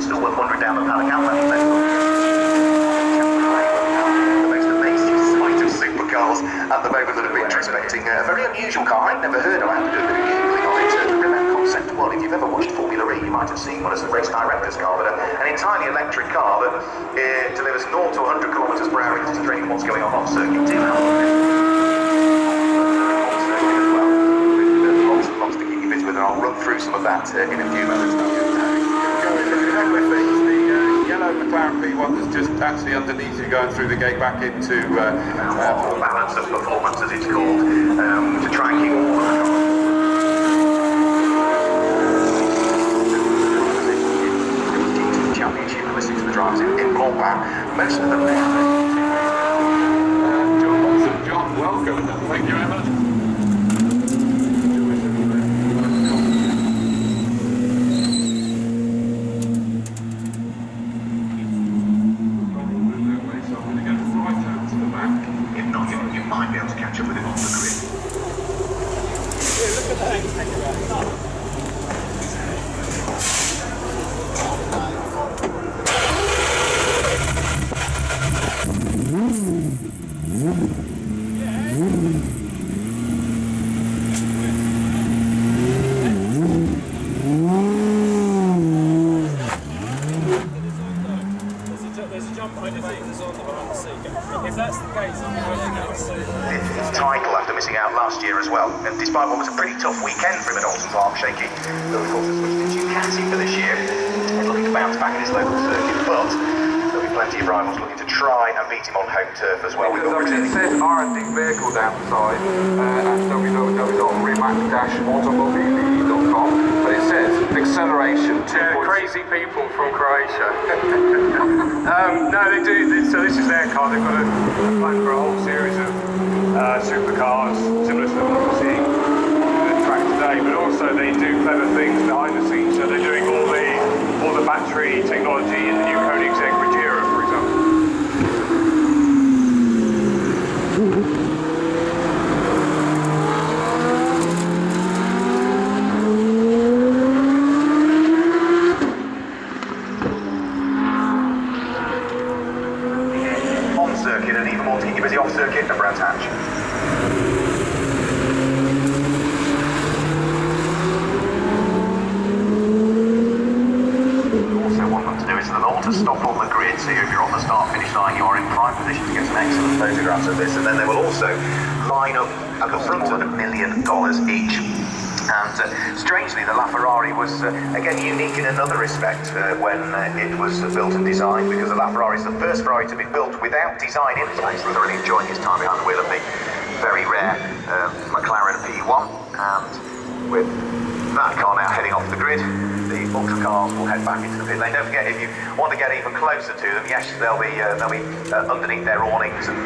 still worth wandering down the paddock and the most amazing sight of supercars at the moment that have been inspecting a very unusual car. I'd never heard of it. I had to do a bit of Googling on it. The Rimac Concept 1. If you've ever watched Formula E, you might have seen one as a race director's car, but an entirely electric car that delivers 0 to 100 kilometers per hour, illustrating what's going on circuit. Do have lots to keep you busy with, and I'll run through some of that in a few moments. The yellow McLaren P1 that's just actually underneath you, going through the gate back into balance of performance, as it's called, to try and keep all of the championship, listening to the drivers in Blancpain, most of them there. John Watson. John, welcome. Thank you very much. You might be able to catch up with him on the grid. Look at that. There's a jump behind the fingers on the behind the seat. If that's the case, I'm His title after missing out last year as well. And despite what was a pretty tough weekend for him at Alton Park, shaky, though of course has switched to Ducati for this year. He's looking to bounce back in his local circuit, but there'll be plenty of rivals looking to try and beat him on home turf as well. It says R&D vehicle down the side at www.rimac-automobili.com, but it says acceleration 2. Crazy people from Croatia. No, they do. So this is their car. They've got a plan for a whole series of supercars, similar to the one we're seeing at the track today. But also they do clever things behind the scenes. So they're doing all the battery technology in the new Koenigsegg Regera, for example. Circuit, and even more to keep you busy off circuit at Brands Hatch. Also, what I want to do is for them all to stop on the grid, so if you're on the start finish line, you are in prime position to get some excellent photographs of this, and then they will also line up at the front of $1 million each. And strangely, the LaFerrari was again unique in another respect when it was built and designed, because the LaFerrari is the first Ferrari to be built without design in place. He's thoroughly enjoying his time behind the wheel of the very rare McLaren P1. And with that car now heading off the grid, the ultra cars will head back into the pit lane. Don't forget, if you want to get even closer to them, yes, they'll be underneath their awnings and